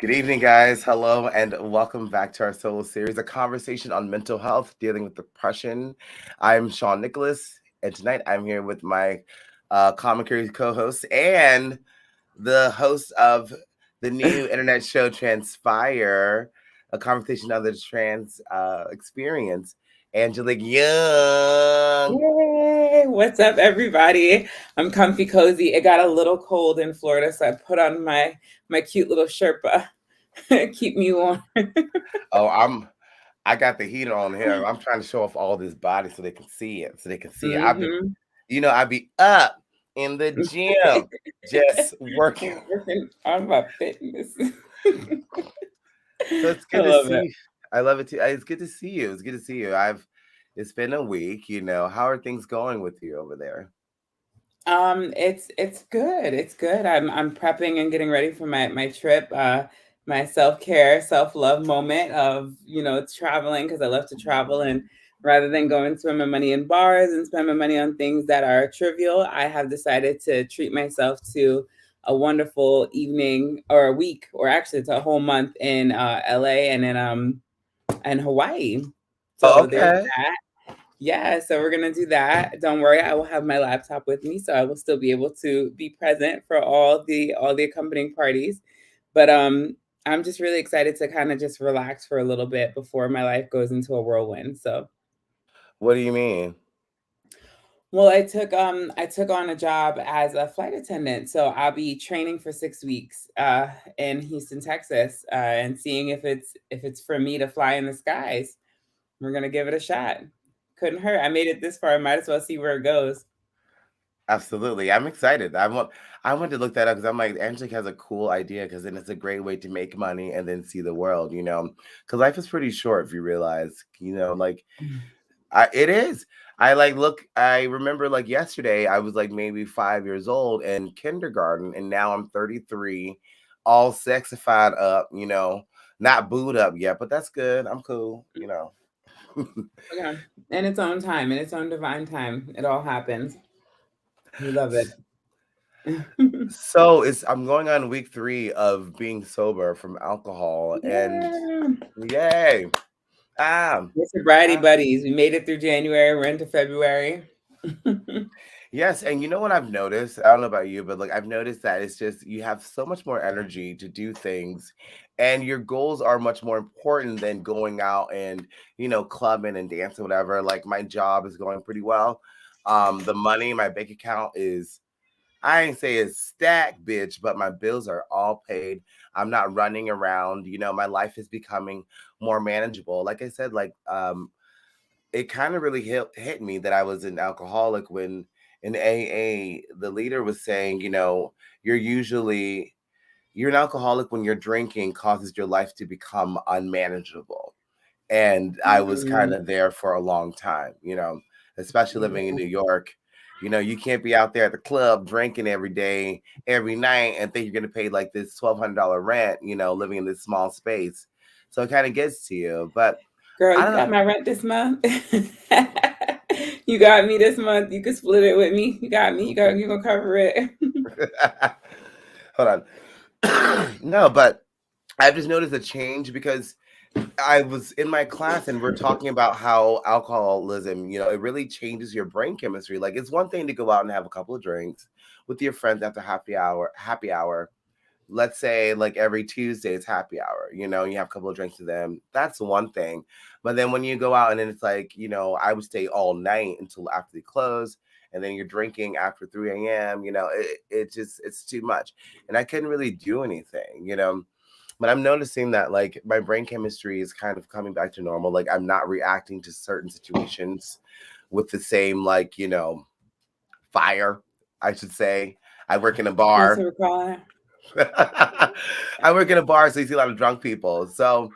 Good evening, guys. Hello, and welcome back to our solo series, a conversation on mental health, dealing with depression. I'm Shawn Nikolas, and tonight I'm here with my commentary co-host and the host of the new internet show Transpire, a conversation on the trans experience, Angelique Young. Yay! What's up, everybody? I'm comfy cozy. It got a little cold in Florida, so I put on my cute little Sherpa. Keep me warm. Oh, I got the heater on here. I'm trying to show off all this body so they can see it. So they can see it. Mm-hmm. I be up in the gym, just working. Working on my fitness. So it's I good to love see it. you. I love it too. It's good to see you. It's good to see you. It's been a week. How are things going with you over there? It's good. It's good. I'm prepping and getting ready for my trip. My self-care, self-love moment of traveling because I love to travel, and rather than go and spend my money in bars and spend my money on things that are trivial, I have decided to treat myself to a wonderful evening or a week, or actually it's a whole month in LA and Hawaii. Oh, So there's okay. that. Yeah, so we're gonna do that. Don't worry, I will have my laptop with me, so I will still be able to be present for all the accompanying parties. But I'm just really excited to kind of just relax for a little bit before my life goes into a whirlwind. So, What do you mean? well, I took on a job as a flight attendant, so I'll be training for 6 weeks in Houston, Texas, and seeing if it's for me to fly in the skies. We're gonna give it a shot. Couldn't hurt. I made it this far. I might as well see where it goes. Absolutely. I'm excited. I want to look that up because I'm like, Angelique has a cool idea because then it's a great way to make money and then see the world. Because life is pretty short if you realize, like it is. I remember like yesterday, I was like maybe 5 years old in kindergarten, and now I'm 33, all sexified up, not booed up yet, but that's good. I'm cool. Okay. In its own time, in its own divine time, it all happens. We love it. So I'm going on week 3 of being sober from alcohol, and Yeah. yay. Ah, We're sobriety ah. buddies. We made it through January. We're into February. Yes, and you know what I've noticed? I don't know about you, but like I've noticed that it's just you have so much more energy to do things, and your goals are much more important than going out and clubbing and dancing, whatever. Like my job is going pretty well. The money in my bank account is, I ain't say it's stacked, bitch, but my bills are all paid. I'm not running around. My life is becoming more manageable. Like I said, it kind of really hit me that I was an alcoholic when in AA the leader was saying, you're usually you're an alcoholic when your drinking causes your life to become unmanageable. And I was kind Mm, of there for a long time, especially living in yeah. New York. You can't be out there at the club drinking every day, every night, and think you're gonna pay like this $1,200 rent, living in this small space. So it kind of gets to you. But Girl, I you don't got know. my rent this month. You got me this month. You can split it with me. You got me. You gonna cover it. Hold on. No, but I've just noticed a change because I was in my class and we're talking about how alcoholism, it really changes your brain chemistry. Like it's one thing to go out and have a couple of drinks with your friends after happy hour. Let's say like every Tuesday it's happy hour, you have a couple of drinks with them. That's one thing. But then when you go out and then it's like, I would stay all night until after they close. And then you're drinking after 3 a.m., it's too much. And I couldn't really do anything. But I'm noticing that like my brain chemistry is kind of coming back to normal. Like I'm not reacting to certain situations with the same fire, I should say. I work in a Yes, I bar. recall. I work in a bar, so you see a lot of drunk people. So,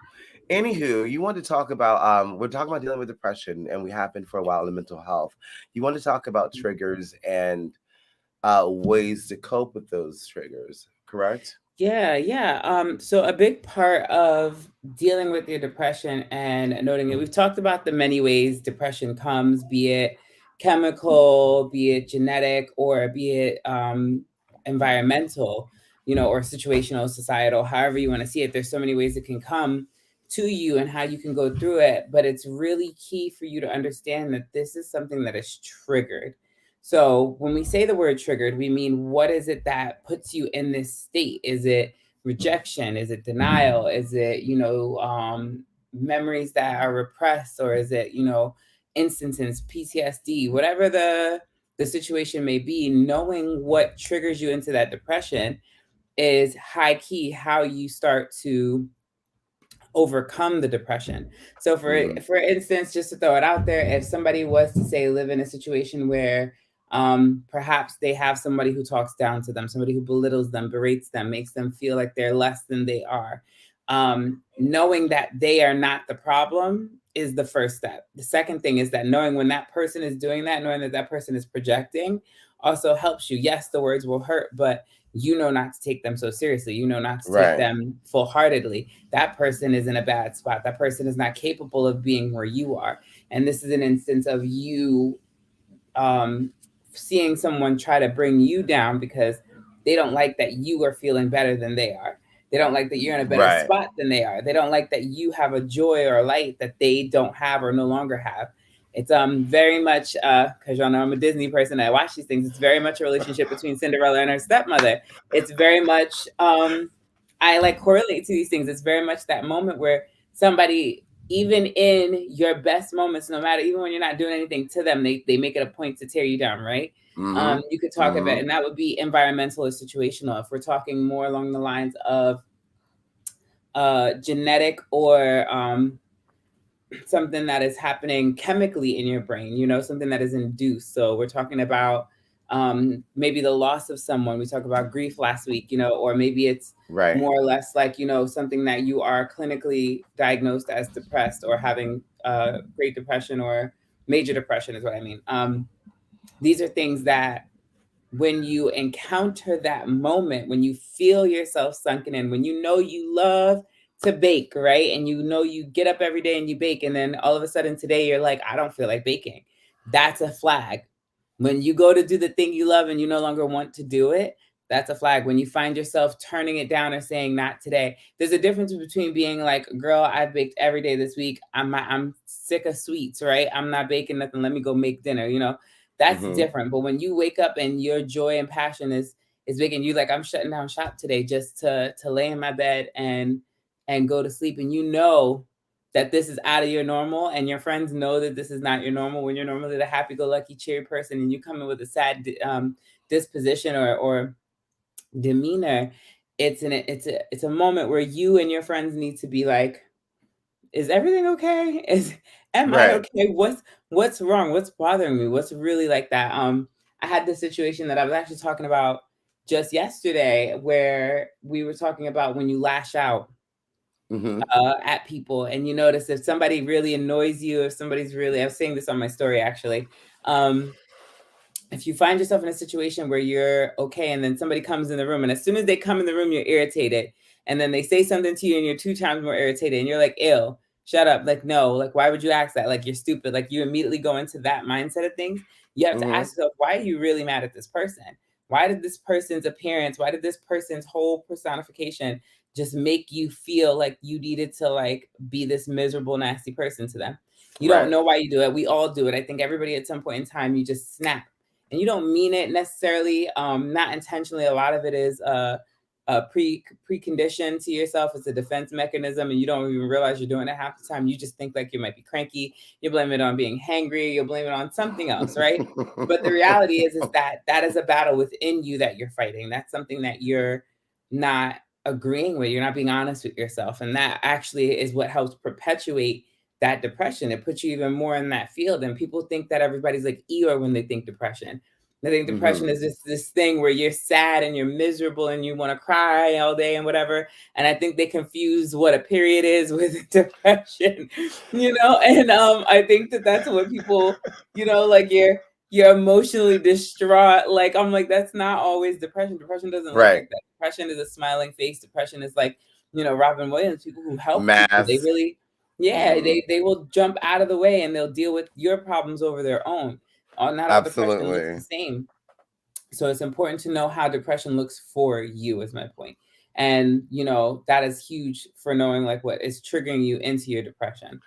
anywho, you want to talk about we're talking about dealing with depression, and we have been for a while in mental health. You want to talk about triggers and ways to cope with those triggers, correct? Yeah, yeah. So a big part of dealing with your depression and noting it, we've talked about the many ways depression comes, be it chemical, be it genetic, or be it environmental. or situational, societal, however you want to see it. There's so many ways it can come to you and how you can go through it. But it's really key for you to understand that this is something that is triggered. So when we say the word triggered, we mean, what is it that puts you in this state? Is it rejection? Is it denial? Is it, memories that are repressed? Or is it, instances, PTSD, whatever the situation may be? Knowing what triggers you into that depression is high key how you start to overcome the depression. So Mhm. for instance, just to throw it out there, if somebody was to say live in a situation where perhaps they have somebody who talks down to them, somebody who belittles them, berates them, makes them feel like they're less than they are, knowing that they are not the problem is the first step. The second thing is that knowing when that person is doing that, knowing that that person is projecting, also helps you. Yes, the words will hurt, but you know not to take them so seriously. You know not to take Right. them full heartedly. That person is in a bad spot. That person is not capable of being where you are. And this is an instance of you um, seeing someone try to bring you down because they don't like that you are feeling better than they are. They don't like that you're in a better Right. spot than they are. They don't like that you have a joy or a light that they don't have or no longer have. It's very much because y'all know I'm a Disney person. I watch these things. It's very much a relationship between Cinderella and her stepmother. It's very much I like correlate to these things. It's very much that moment where somebody, even in your best moments, no matter, even when you're not doing anything to them, they make it a point to tear you down, right? Mhm. You could talk about, Mhm. and that would be environmental or situational. If we're talking more along the lines of genetic or something that is happening chemically in your brain, something that is induced. So we're talking about maybe the loss of someone. We talked about grief last week, or maybe it's Right. more or less like, something that you are clinically diagnosed as depressed or having great depression or major depression is what I mean. These are things that when you encounter that moment, when you feel yourself sunken in, when you know you love to bake, right? And you know you get up every day and you bake, and then all of a sudden today you're like, I don't feel like baking. That's a flag. When you go to do the thing you love and you no longer want to do it, that's a flag. When you find yourself turning it down or saying not today, there's a difference between being like, girl, I've baked every day this week. I'm sick of sweets, right? I'm not baking nothing. Let me go make dinner, that's Mhm. different. But when you wake up and your joy and passion is big and you like, I'm shutting down shop today just to lay in my bed and go to sleep, and you know that this is out of your normal, and your friends know that this is not your normal. When you're normally the happy-go-lucky, cheery person, and you come in with a sad disposition or demeanor, it's a moment where you and your friends need to be like, is everything okay? Am I Right. okay? What's wrong? What's bothering me? What's really like that? I had this situation that I was actually talking about just yesterday where we were talking about when you lash out Mhm. at people and you notice if somebody really annoys you, if somebody's really, I was saying this on my story actually. Um, if you find yourself in a situation where you're okay and then somebody comes in the room and as soon as they come in the room you're irritated, and then they say something to you and you're two times more irritated and you're like, ew, shut up, like, no, like, why would you ask that, like, you're stupid, like, you immediately go into that mindset of things. You have to Mhm. ask yourself, why are you really mad at this person? Why did this person's appearance, why did this person's whole personification just make you feel like you needed to like be this miserable nasty person to them? You don't Right. know why you do it. We all do it. I think everybody at some point in time, you just snap and you don't mean it necessarily, not intentionally. A lot of it is a precondition to yourself. It's a defense mechanism, and you don't even realize you're doing it half the time. You just think like you might be cranky. You blame it on being hangry. You blame it on something else, right? But the reality is that that is a battle within you that you're fighting. That's something that you're not agreeing with. You're not being honest with yourself, and that actually is what helps perpetuate that depression. It puts you even more in that field. And people think that everybody's like Eeyore when they think depression. They think depression Mhm. is just this thing where you're sad and you're miserable and you want to cry all day and whatever. And I think they confuse what a period is with depression, And I think that that's what people, like you're emotionally distraught. Like I'm like, that's not always depression. Depression doesn't look Right. like that. Depression is a smiling face. Depression is like, Robin Williams, people who help people. They Mass. really, yeah, Mhm. they will jump out of the way and they'll deal with your problems over their own. Not all depression looks the Absolutely. same. So it's important to know how depression looks for you, is my point. And that is huge for knowing like what is triggering you into your depression.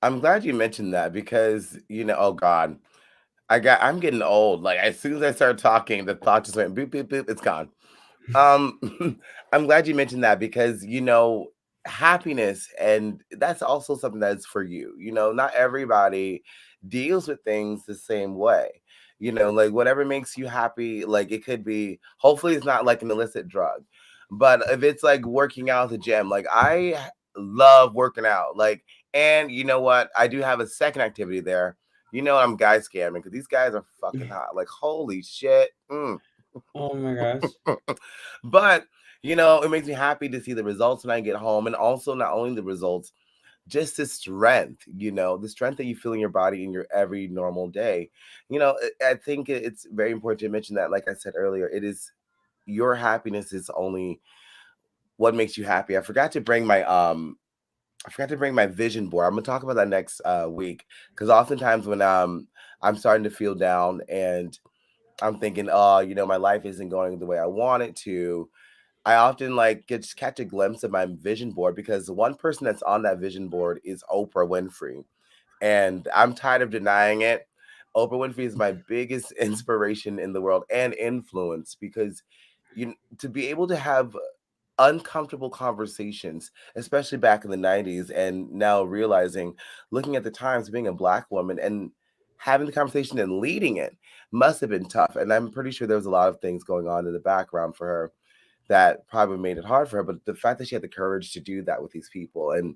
I'm glad you mentioned that because, oh God, I'm getting old. Like as soon as I started talking, the thought just went boop, boop, boop, it's gone. Um, I'm glad you mentioned that because, happiness, and that's also something that's for you. Not everybody deals with things the same way. Like whatever makes you happy, like it could be, hopefully, it's not like an illicit drug. But if it's like working out at the gym, like love working out. Like, and you know what? I do have a second activity there. I'm guy scamming because these guys are fucking hot. Like, holy shit. Oh my gosh. But it makes me happy to see the results when I get home, and also not only the results, just the strength, the strength that you feel in your body in your every normal day. I think it's very important to mention that, like I said earlier, it is your happiness is only what makes you happy. I forgot to bring my vision board. I'm gonna talk about that next week because oftentimes when I'm starting to feel down and I'm thinking, oh, my life isn't going the way I want it to. I often like just catch a glimpse of my vision board because one person that's on that vision board is Oprah Winfrey. And I'm tired of denying it. Oprah Winfrey is my biggest inspiration in the world and influence because to be able to have uncomfortable conversations, especially back in the 90s, and now realizing, looking at the times, being a black woman and having the conversation and leading it must have been tough. And I'm pretty sure there was a lot of things going on in the background for her that probably made it hard for her. But the fact that she had the courage to do that with these people and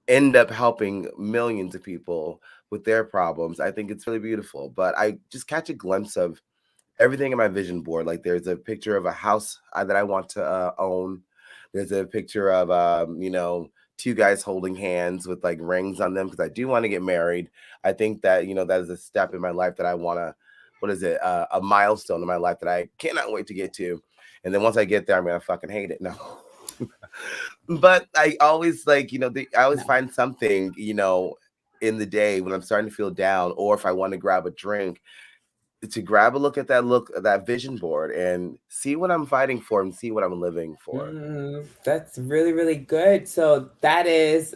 end up helping millions of people with their problems, I think it's really beautiful. But I just catch a glimpse of everything in my vision board. Like there's a picture of a house that I want to own. There's a picture of two guys holding hands with like rings on them because I do want to get married. I think that that is a step in my life that I want to. What is it? A milestone in my life that I cannot wait to get to. And then once I get there, I'm gonna fucking hate it. No. But I always like, I always No. find something, in the day when I'm starting to feel down, or if I want to grab a drink, to grab a look at that vision board and see what I'm fighting for and see what I'm living for. That's really, really good. So that is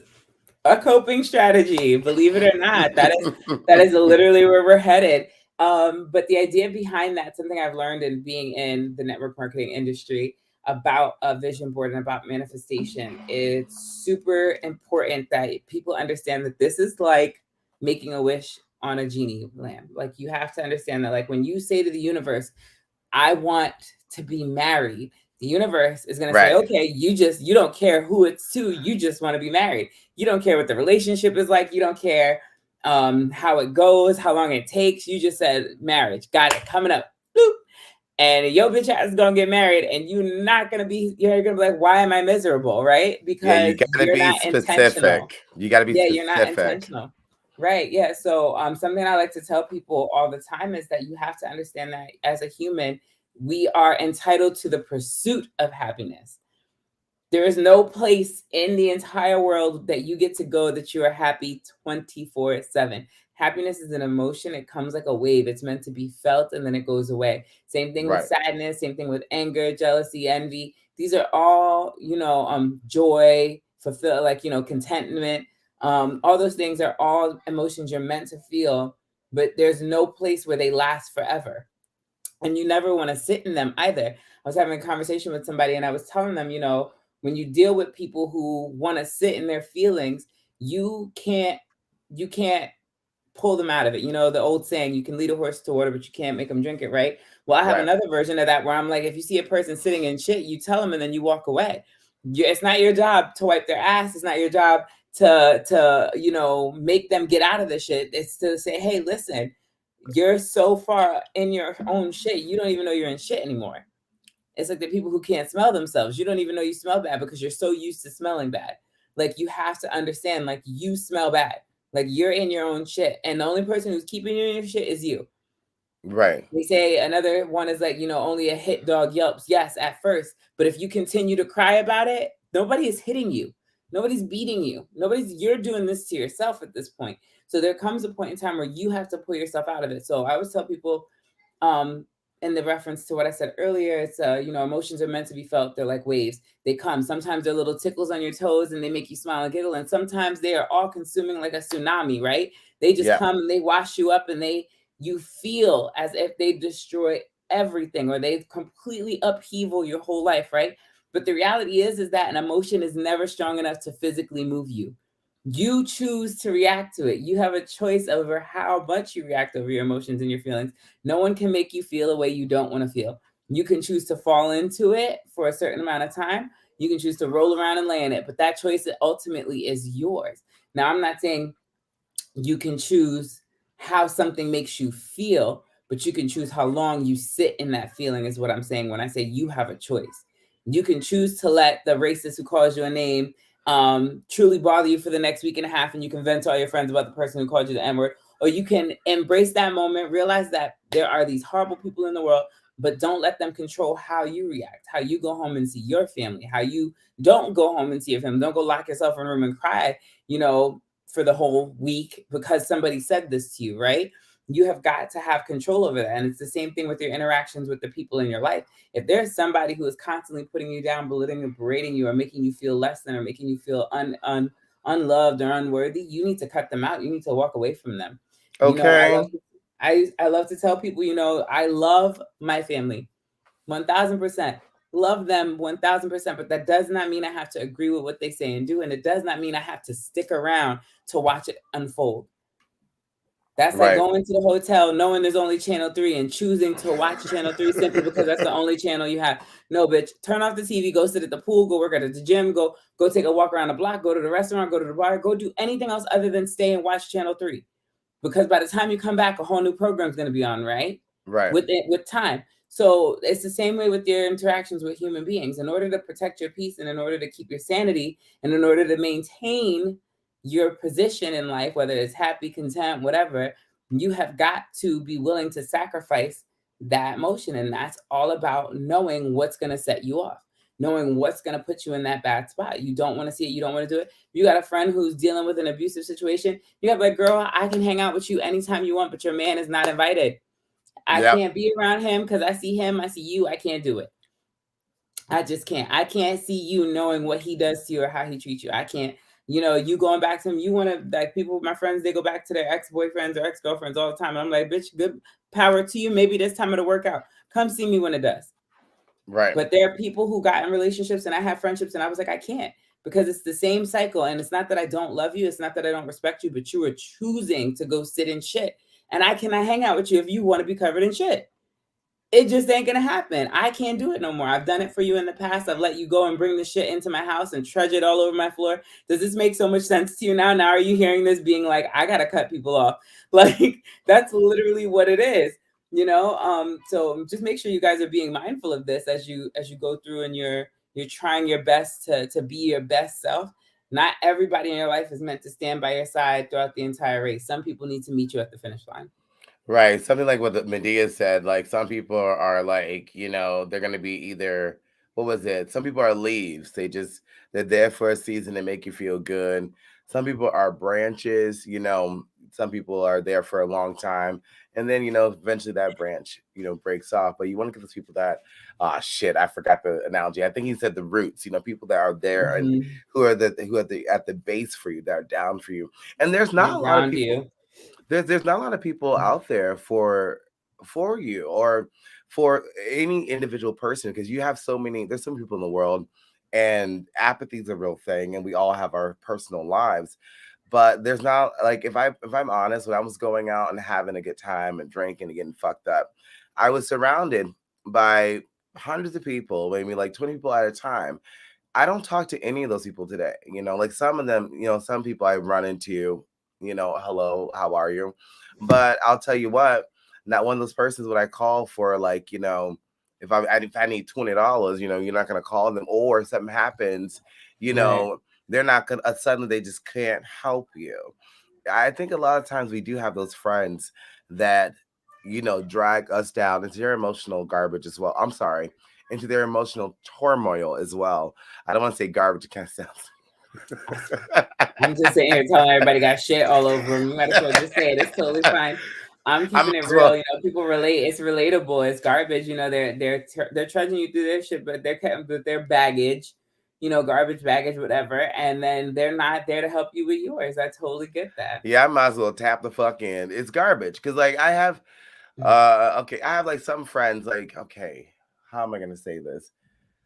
a coping strategy, believe it or not. That is literally where we're headed. But the idea behind that, something I've learned in being in the network marketing industry about a vision board and about manifestation, it's super important that people understand that this is like making a wish on a genie lamp. Like you have to understand that, like when you say to the universe, I want to be married, the universe is going to say, Right. okay, you don't care who it's to, you just want to be married. You don't care what the relationship is like, you don't care how it goes, how long it takes. You just said marriage, got it, coming up. Boop. And your bitch ass is gonna get married, and you're gonna be like, why am I miserable, right? Yeah, you Because gotta you're be not intentional. specific. You gotta be Yeah, you're not specific. intentional. Right. Yeah. So something I like to tell people all the time is that you have to understand that as a human, we are entitled to the pursuit of happiness. There is no place in the entire world that you get to go that you are happy 24/7. Happiness is an emotion. It comes like a wave. It's meant to be felt and then it goes away. Same thing with Right. sadness, same thing with anger, jealousy, envy. These are all, joy, fulfill, like, contentment. All those things are all emotions you're meant to feel, but there's no place where they last forever, and you never want to sit in them either. I was having a conversation with somebody and I was telling them, when you deal with people who want to sit in their feelings, you can't you can't pull them out of it. You know, the old saying, you can lead a horse to water, but you can't make them drink it, right? Well, I have Right. another version of that where I'm like, if you see a person sitting in shit, you tell them and then you walk away. It's not your job to wipe their ass. It's not your job to make them get out of the shit. It's to say, hey, listen, you're so far in your own shit, you don't even know you're in shit anymore. It's like the people who can't smell themselves. You don't even know you smell bad because you're so used to smelling bad. Like you have to understand, like you smell bad. Like you're in your own shit. And the only person who's keeping you in your shit is you. Right. They say another one is like, only a hit dog yelps. Yes, at first. But if you continue to cry about it, nobody is hitting you. Nobody's beating you. You're doing this to yourself at this point. So there comes a point in time where you have to pull yourself out of it. So I always tell people, um, in the reference to what I said earlier, it's emotions are meant to be felt. They're like waves. They come. Sometimes they're little tickles on your toes and they make you smile and giggle. And sometimes they are all consuming like a tsunami, right? They just Yeah. come and they wash you up and you feel as if they destroy everything or they completely upheaval your whole life, right? But the reality is that an emotion is never strong enough to physically move you. You choose to react to it. You have a choice over how much you react over your emotions and your feelings. No one can make you feel a way you don't want to feel. You can choose to fall into it for a certain amount of time. You can choose to roll around and lay in it, but that choice ultimately is yours. Now, I'm not saying you can choose how something makes you feel, but you can choose how long you sit in that feeling, is what I'm saying when I say you have a choice. You can choose to let the racist who calls you a name truly bother you for the next week and a half, and you can vent to all your friends about the person who called you the N word, or you can embrace that moment, realize that there are these horrible people in the world, but don't let them control how you react, how you go home and see your family, how you don't go home and see your family. Don't go lock yourself in a room and cry, for the whole week because somebody said this to you, right? You have got to have control over that. And it's the same thing with your interactions with the people in your life. If there's somebody who is constantly putting you down, belittling and berating you, or making you feel less than, or making you feel unloved or unworthy, you need to cut them out. You need to walk away from them. I Okay. love I love to tell people, I love my family 1000%. Love them 1000%, but that does not mean I have to agree with what they say and do. And it does not mean I have to stick around to watch it unfold. That's like Right. going to the hotel knowing there's only channel 3 and choosing to watch channel 3 simply because that's the only channel you have. No, bitch, turn off the TV, go sit at the pool, go work at the gym, go take a walk around the block, go to the restaurant, go to the bar, go do anything else other than stay and watch channel 3. Because by the time you come back, a whole new program is going to be on, right? Right. With time. So it's the same way with your interactions with human beings. In order to protect your peace and in order to keep your sanity and in order to maintain your position in life, whether it's happy, content, whatever, you have got to be willing to sacrifice that emotion. And that's all about knowing what's going to set you off, knowing what's going to put you in that bad spot. You don't want to see it. You don't want to do it. You got a friend who's dealing with an abusive situation. You have like, girl, I can hang out with you anytime you want, but your man is not invited. I Yep. can't be around him because I see him, I see you. I can't do it. I just can't. I can't see you knowing what he does to you or how he treats you. I can't. You going back to him. You want to, like, people, my friends, they go back to their ex-boyfriends or ex-girlfriends all the time. And I'm like, bitch, good power to you. Maybe this time it'll work out. Come see me when it does. Right. But there are people who got in relationships and I have friendships and I was like, I can't, because it's the same cycle. And it's not that I don't love you. It's not that I don't respect you, but you are choosing to go sit in shit. And I cannot hang out with you if you want to be covered in shit. It just ain't gonna happen. I can't do it no more. I've done it for you in the past. I've let you go and bring the shit into my house and trudge it all over my floor. Does this make so much sense to you now? Now are you hearing this being like, I gotta cut people off? Like, that's literally what it is. So just make sure you guys are being mindful of this as you go through and you're trying your best to be your best self. Not everybody in your life is meant to stand by your side throughout the entire race. Some people need to meet you at the finish line. Right. Something like what the Medea said. Like some people are like, they're gonna be either what was it? Some people are leaves. They're there for a season and make you feel good. Some people are branches. Some people are there for a long time. And then, eventually that branch, breaks off. But you want to give those people that, shit, I forgot the analogy. I think he said the roots, people that are there and Mm-hmm. who are at the base for you, that are down for you. And there's They not a lot of ground people you. there's not a lot of people out there for you or for any individual person because you have there's so many people in the world, and apathy is a real thing, and we all have our personal lives. But there's not, like, if I'm honest, when I was going out and having a good time and drinking and getting fucked up, I was surrounded by hundreds of people, maybe like 20 people at a time. I don't talk to any of those people today. Like some of them, some people I run into, hello, how are you? But I'll tell you what, not one of those persons would I call for, like, if I need $20, you're not gonna call them, or if something happens, you Right. know, they're not gonna suddenly they just can't help you. I think a lot of times we do have those friends that, drag us down into their emotional garbage as well. I'm sorry, into their emotional turmoil as well. I don't want to say garbage, it kind of sounds. I'm just sitting here telling everybody got shit all over them. You might as well just say it. It's totally fine. I'm I might keeping it as real. well. You know, people relate. It's relatable. It's garbage. You know, they're trudging you through their shit, but they're kept with their baggage. You know, garbage baggage, whatever, and then they're not there to help you with yours. I totally get that. Yeah, I might as well tap the fuck in. It's garbage because like I have okay, I have like some friends like okay, how am I gonna say this?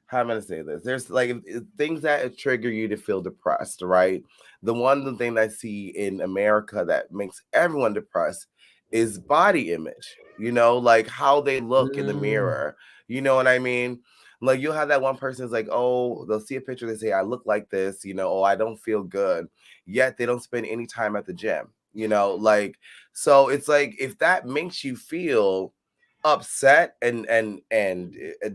How am I gonna say this? There's like things that trigger you to feel depressed, right? The thing that I see in America that makes everyone depressed is body image. You know, like how they look in the Mm, mirror. You know what I mean? Like you'll have that one person that's like, oh, they'll see a picture, they say, I look like this, you know, oh, I don't feel good. Yet they don't spend any time at the gym, you know, like so it's like if that makes you feel upset and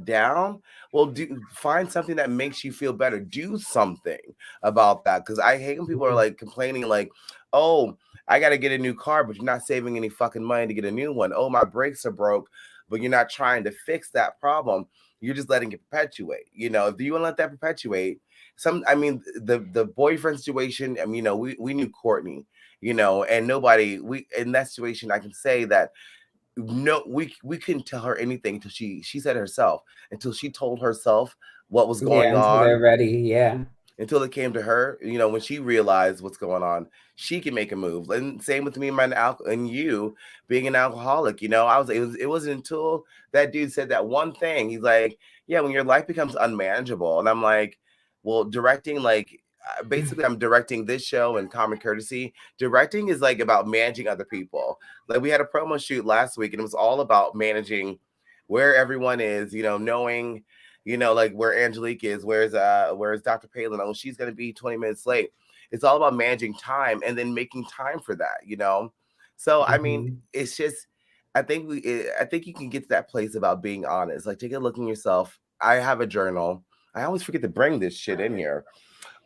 down, well, do find something that makes you feel better. Do something about that. Because I hate when people are mhm, like complaining, like, "Oh, I got to get a new car, but you're not saving any fucking money to get a new one. Oh, my brakes are broke, but you're not trying to fix that problem. You're just letting it perpetuate. You know, if you want to let that perpetuate, I mean, the boyfriend situation. I mean, you know, we knew Courtney, you know, and nobody we in that situation. I can say that no, we couldn't tell her anything until she said herself, until she told herself what was yeah, going until they're on, ready. Yeah. until it came to her. You know, when she realized what's going on, she can make a move. And same with me and and you being an alcoholic. You know, it wasn't until that dude said that one thing. He's like, yeah, when your life becomes unmanageable, and I'm like, well, directing like. Basically, I'm directing this show and Common Courtesy. Directing is like about managing other people. Like we had a promo shoot last week, and it was all about managing where everyone is. You know, knowing like where Angelique is, where's Dr. Palin? Oh, she's gonna be 20 minutes late. It's all about managing time and then making time for that. So I mean, Mhm. it's just I think you can get to that place about being honest. Like take a look in yourself. I have a journal. I always forget to bring this shit in here.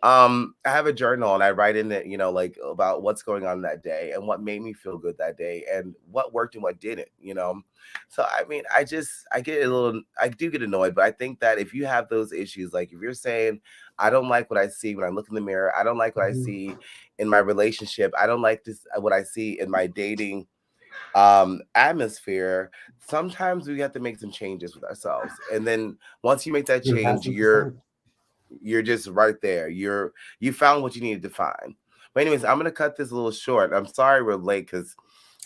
I have a journal and I write in it, like about what's going on that day and what made me feel good that day and what worked and what didn't. So I mean, I do get annoyed, but I think that if you have those issues, like if you're saying, I don't like what I see when I look in the mirror, I don't like what I Mhm. see in my relationship, I don't like this what I see in my dating atmosphere, sometimes we have to make some changes with ourselves. And then once you make that change, 1000%. you're just right there. You found what you needed to find. But anyways, I'm gonna cut this a little short. I'm sorry we're late because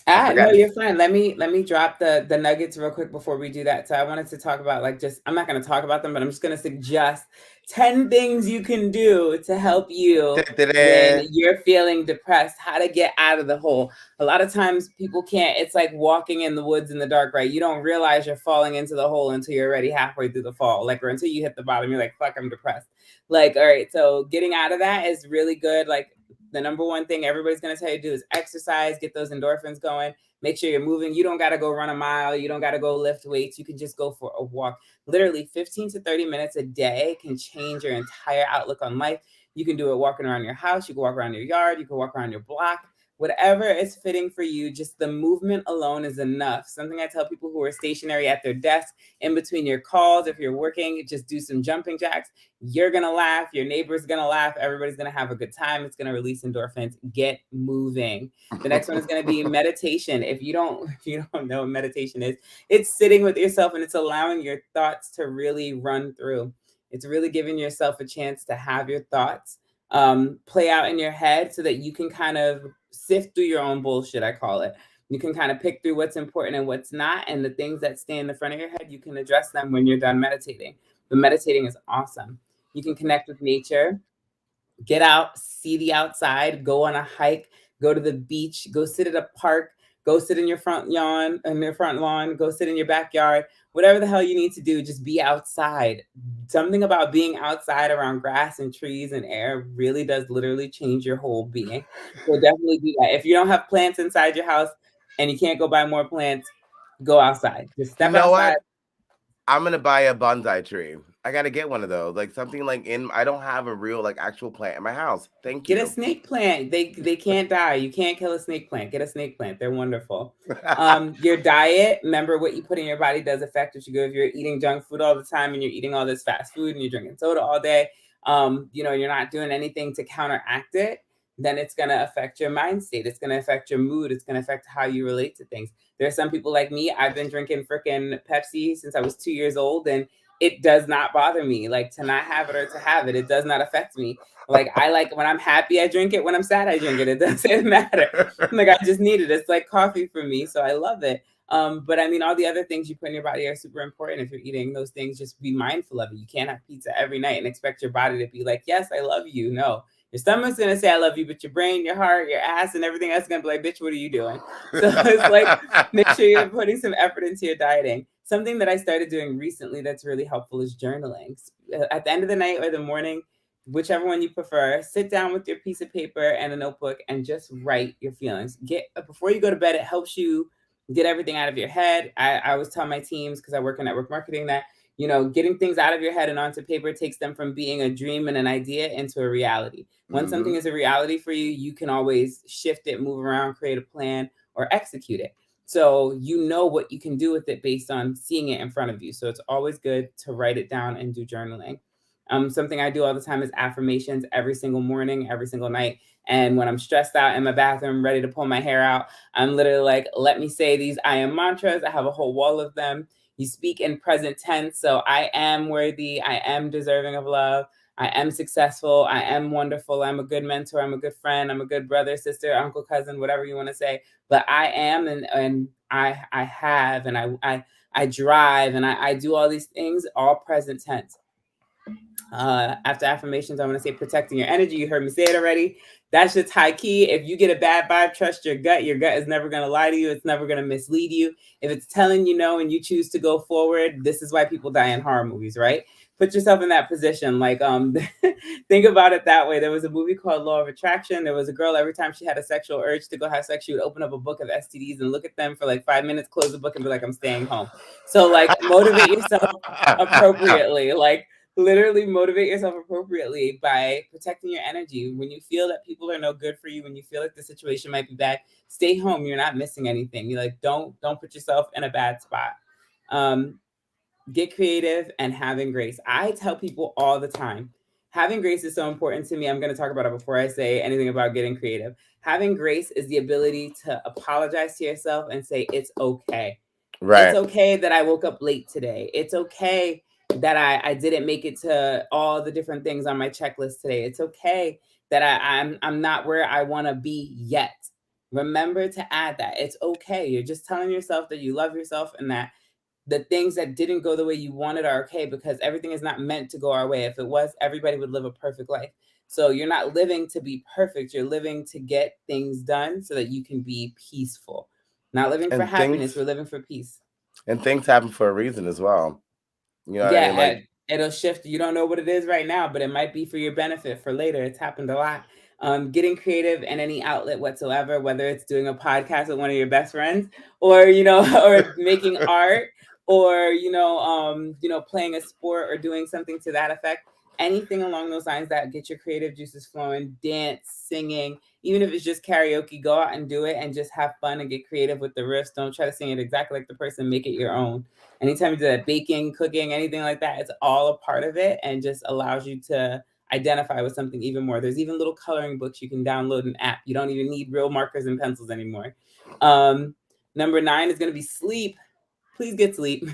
I Ah, no, forgot to. you're fine. Let me drop the nuggets real quick before we do that. So I wanted to talk about like just I'm not going to talk about them, but I'm just going to suggest 10 things you can do to help you when you're feeling depressed, how to get out of the hole. A lot of times people can't. It's like walking in the woods in the dark, right? You don't realize you're falling into the hole until you're already halfway through the fall, like or until you hit the bottom. You're like, fuck, I'm depressed. Like, all right, so getting out of that is really good. Like the number one thing everybody's going to tell you to do is exercise, get those endorphins going, make sure you're moving. You don't got to go run a mile. You don't got to go lift weights. You can just go for a walk. Literally 15 to 30 minutes a day can change your entire outlook on life. You can do it walking around your house. You can walk around your yard. You can walk around your block. Whatever is fitting for you, just the movement alone is enough. Something I tell people who are stationary at their desk in between your calls, if you're working, just do some jumping jacks. You're going to laugh. Your neighbor's going to laugh. Everybody's going to have a good time. It's going to release endorphins. Get moving. The next one is going to be meditation. If you don't know what meditation is, it's sitting with yourself and it's allowing your thoughts to really run through. It's really giving yourself a chance to have your thoughts play out in your head so that you can kind of sift through your own bullshit, I call it. You can kind of pick through what's important and what's not, and the things that stay in the front of your head, you can address them when you're done meditating. But meditating is awesome. You can connect with nature, get out, see the outside, go on a hike, go to the beach, go sit at a park, go sit in your front lawn, go sit in your backyard, whatever the hell you need to do, just be outside. Something about being outside around grass and trees and air really does literally change your whole being. So definitely do that. If you don't have plants inside your house and you can't go buy more plants, go outside. Just You step know outside. what? I'm gonna buy a bonsai tree. I gotta get one of those. Like something like in. I don't have a real like actual plant in my house. Thank Get a you. snake plant. They can't die. You can't kill a snake plant. Get a snake plant. They're wonderful. Your diet, remember what you put in your body does affect what you go. If you're eating junk food all the time and you're eating all this fast food and you're drinking soda all day, you're not doing anything to counteract it. then it's going to affect your mind state. It's going to affect your mood. It's going to affect how you relate to things. There's some people like me. I've been drinking freaking Pepsi since I was 2 years old, and it does not bother me. Like, to not have it or to have it, it does not affect me. Like, I like, when I'm happy, I drink it. When I'm sad, I drink it. It doesn't matter. Like, I just need it. It's like coffee for me. So I love it. But I mean, all the other things you put in your body are super important. If you're eating those things, just be mindful of it. You can't have pizza every night and expect your body to be like, yes, I love you. No, your stomach's gonna say I love you, but your brain, your heart, your ass, and everything else is gonna be like, bitch, what are you doing? So it's like, make sure you're putting some effort into your dieting. Something that I started doing recently that's really helpful is journaling. At the end of the night or the morning, whichever one you prefer, sit down with your piece of paper and a notebook and just write your feelings. Get before you go to bed, it helps you get everything out of your head. I always tell my teams, because I work in network marketing, that getting things out of your head and onto paper takes them from being a dream and an idea into a reality. When something Hmm. is a reality for you, you can always shift it, move around, create a plan, or execute it. So you know what you can do with it based on seeing it in front of you. So it's always good to write it down and do journaling. Something I do all the time is affirmations every single morning, every single night. And when I'm stressed out in my bathroom, ready to pull my hair out, I'm literally like, let me say these I am mantras. I have a whole wall of them. You speak in present tense. So I am worthy. I am deserving of love. I am successful. I am wonderful. I'm a good mentor. I'm a good friend. I'm a good brother, sister, uncle, cousin, whatever you want to say. But I am, and I have, and I drive, and I do all these things, all present tense. After affirmations, I want to say protecting your energy. You heard me say it already. That's just high key. If you get a bad vibe, trust your gut. Your gut is never going to lie to you. It's never going to mislead you. If it's telling you no and you choose to go forward, this is why people die in horror movies, right? Put yourself in that position. Like, think about it that way. There was a movie called Law of Attraction. There was a girl, every time she had a sexual urge to go have sex, she would open up a book of STDs and look at them for like 5 minutes, close the book, and be like, I'm staying home. So, like, motivate yourself appropriately. Like, literally motivate yourself appropriately by protecting your energy. When you feel that people are no good for you, when you feel like the situation might be bad, stay home. You're not missing anything. You like, don't put yourself in a bad spot. Um, get creative and having grace. I tell people all the time, having grace is so important to me. I'm going to talk about it before I say anything about getting creative. Having grace is the ability to apologize to yourself and say, it's okay. It's Right. okay that I woke up late today. It's okay that I didn't make it to all the different things on my checklist today. It's okay that I'm not where I want to be yet. Remember to add that. It's okay. You're just telling yourself that you love yourself and that the things that didn't go the way you wanted are okay, because everything is not meant to go our way. If it was, everybody would live a perfect life. So you're not living to be perfect. You're living to get things done so that you can be peaceful. Not living for And happiness, we're things living for peace. and things happen for a reason as well. You know what I mean? Yeah, Like, it'll shift. You don't know what it is right now, but it might be for your benefit for later. It's happened a lot. Getting creative in any outlet whatsoever, whether it's doing a podcast with one of your best friends, or or making art, or playing a sport or doing something to that effect. Anything along those lines that get your creative juices flowing. Dance, singing, even if it's just karaoke, go out and do it and just have fun and get creative with the riffs. Don't try to sing it exactly like the person. Make it your own. Anytime you do that, baking, cooking, anything like that, it's all a part of it and just allows you to identify with something even more. There's even little coloring books you can download an app. You don't even need real markers and pencils anymore. um, Number 9 is going to be sleep. Please get sleep.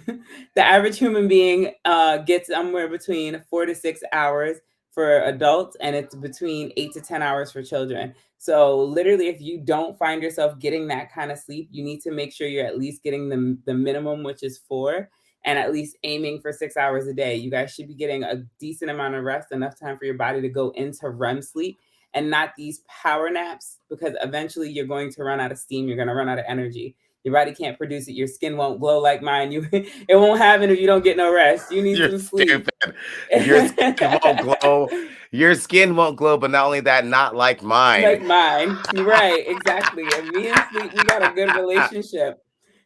The average human being gets somewhere between 4 to 6 hours for adults, and it's between 8 to 10 hours for children. So literally, if you don't find yourself getting that kind of sleep, you need to make sure you're at least getting the minimum, which is 4, and at least aiming for 6 hours a day. You guys should be getting a decent amount of rest, enough time for your body to go into REM sleep, and not these power naps, because eventually you're going to run out of steam. You're going to run out of energy. Your body can't produce it. Your skin won't glow like mine. It won't happen if you don't get no rest. You need you're some sleep. stupid. Your skin won't glow. Your skin won't glow, but not only that, not like mine. Like mine. Right, exactly. And me and sleep, we got a good relationship.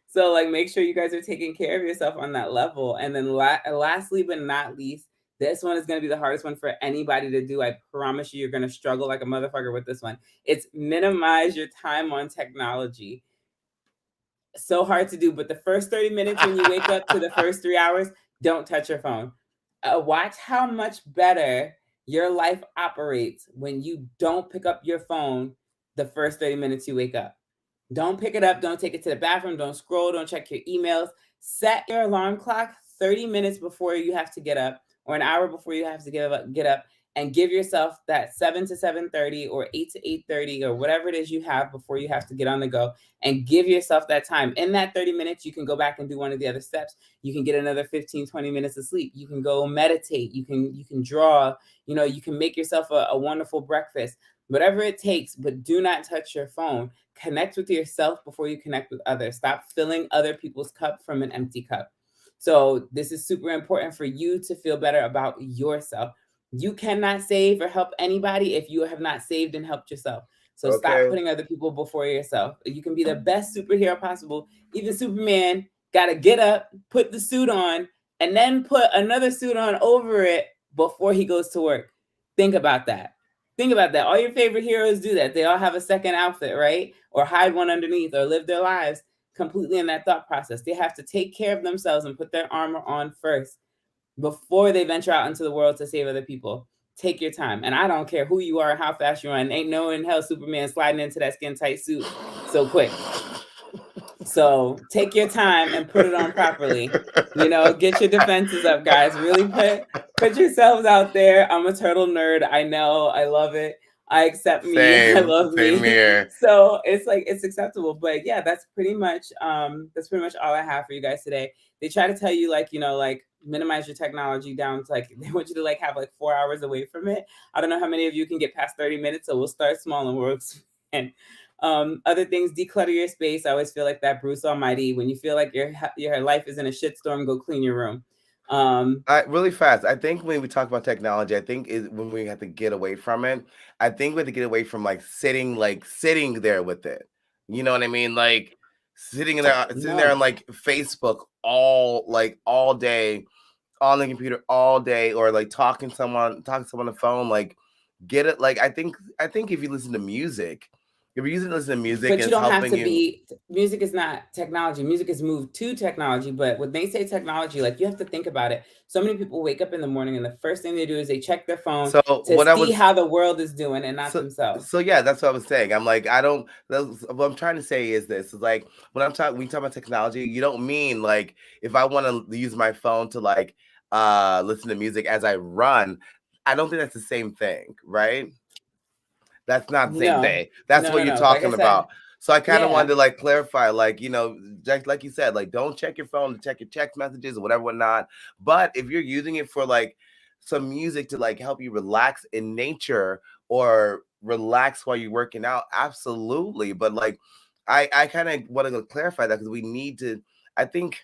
So like, make sure you guys are taking care of yourself on that level. And then lastly but not least, this one is going to be the hardest one for anybody to do. I promise you, you're going to struggle like a motherfucker with this one. It's minimize your time on technology. So hard to do, but the first 30 minutes when you wake up to the first 3 hours, don't touch your phone. Watch how much better Your life operates when you don't pick up your phone the first 30 minutes you wake up. Don't pick it up. Don't take it to the bathroom. Don't scroll. Don't check your emails. Set your alarm clock 30 minutes before you have to get up, or an hour before you have to get up, and give yourself that 7 to 7:30 or 8 to 8:30 or whatever it is you have before you have to get on the go, and give yourself that time. In that 30 minutes, you can go back and do one of the other steps. You can get another 15, 20 minutes of sleep. You can go meditate. You can draw. You can make yourself a wonderful breakfast. Whatever it takes, but do not touch your phone. Connect with yourself before you connect with others. Stop filling other people's cup from an empty cup. So, this is super important for you to feel better about yourself. You cannot save or help anybody if you have not saved and helped yourself. So, stop Okay. putting other people before yourself. You can be the best superhero possible. Even Superman got to get up, put the suit on, and then put another suit on over it before he goes to work. Think about that. Think about that. All your favorite heroes do that. They all have a second outfit, right? Or hide one underneath or live their lives completely in that thought process. They have to take care of themselves and put their armor on first before they venture out into the world to save other people. Take your time. And I don't care who you are, how fast you run. Ain't no in hell Superman sliding into that skin tight suit so quick. So take your time and put it on properly. Get your defenses up, guys. Really put yourselves out there. I'm a turtle nerd. I know. I love it. I accept me. I Same, love same me. here. So it's like it's acceptable. But yeah, that's pretty much all I have for you guys today. They try to tell you like minimize your technology down to like they want you to like have like 4 hours away from it. I don't know how many of you can get past 30 minutes, so we'll start small and work. And other things, declutter your space. I always feel like that Bruce Almighty. When you feel like your life is in a shitstorm, go clean your room. Um, Really fast. I think when we talk about technology, I think is when we have to get away from it. I think we have to get away from like sitting there with it. You know what I mean? Like sitting there no, on like Facebook all day, on the computer all day, or like talking to someone on the phone. Like get it. Like I think if you listen to music, if you're using to listen to music but and you it's don't have helping to you. be. Music is not technology. Music is moved to technology. But when they say technology, like you have to think about it. So many people wake up in the morning and the first thing they do is they check their phone So to what I see was how the world is doing and not So themselves. so yeah, that's what I was saying. I'm like, I don't. What I'm trying to say is this: is like when you talk about technology, you don't mean like if I want to use my phone to like listen to music as I run. I don't think that's the same thing, right? That's not the same No, thing. That's no, what no, you're no. Like I talking said, about. So I kind of wanted yeah. to like clarify, like like you said, like don't check your phone to check your text messages or whatever, whatnot. But if you're using it for like some music to like help you relax in nature or relax while you're working out, absolutely. But like, I kind of want to clarify that because we need to. I think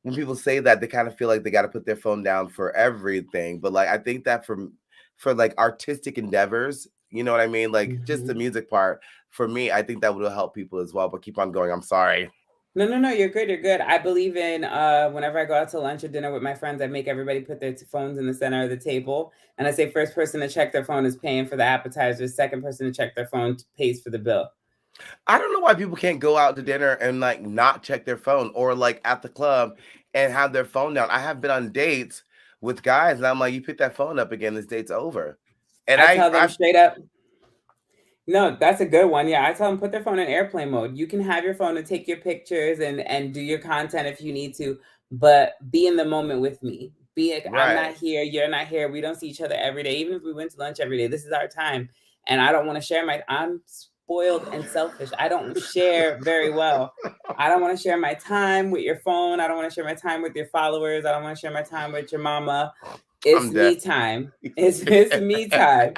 when people say that, they kind of feel like they got to put their phone down for everything. But like, I think that for like artistic endeavors, you know what I mean? Like just the Mhm. music part, for me, I think that would help people as well. But keep on going. I'm sorry. No, no, no, you're good. You're good. I believe in whenever I go out to lunch or dinner with my friends, I make everybody put their phones in the center of the table. And I say first person to check their phone is paying for the appetizer, second person to check their phone pays for the bill. I don't know why people can't go out to dinner and like not check their phone or like at the club and have their phone down. I have been on dates with guys and I'm like, you pick that phone up again, this date's over. And I I tell them I straight up, no, that's a good one. Yeah, I tell them put their phone in airplane mode. You can have your phone to take your pictures and do your content if you need to, but be in the moment with me. Be like, I'm not right. here, you're not here. We don't see each other every day. Even if we went to lunch every day, this is our time. And I don't want to share my. I'm spoiled and selfish. I don't share very well. I don't want to share my time with your phone. I don't want to share my time with your followers. I don't want to share my time with your mama. It's I'm dead. me time. It's me time.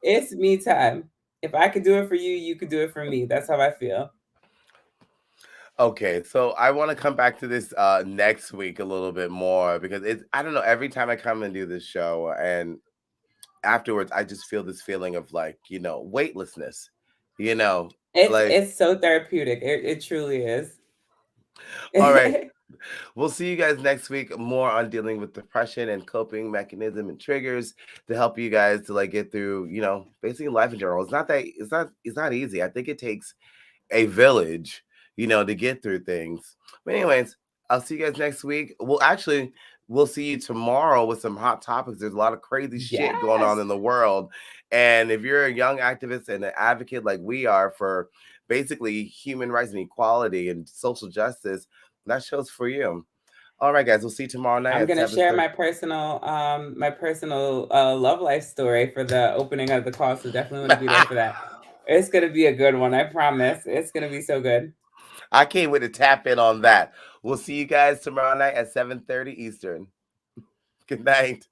It's me time. If I could do it for you, you could do it for me. That's how I feel. Okay, so I want to come back to this next week a little bit more because it's I don't know, every time I come and do this show and afterwards I just feel this feeling of like, weightlessness. You know, It's like it's so therapeutic. It truly is. all right, we'll see you guys next week more on dealing with depression and coping mechanism and triggers to help you guys to like get through, basically life in general. It's not easy. I think it takes a village, to get through things. But anyways, I'll see you guys next week. Well, actually, we'll see you tomorrow with some hot topics. There's a lot of crazy shit going on Yes. in the world. And if you're a young activist and an advocate like we are for basically human rights and equality and social justice, that show's for you. All right, guys, we'll see you tomorrow night I'm at gonna share 7:30. my personal love life story for the opening of the call. So definitely want to be there for that. It's gonna be a good one, I promise. It's gonna be so good. I can't wait to tap in on that. We'll see you guys tomorrow night at 7:30 Eastern. Good night.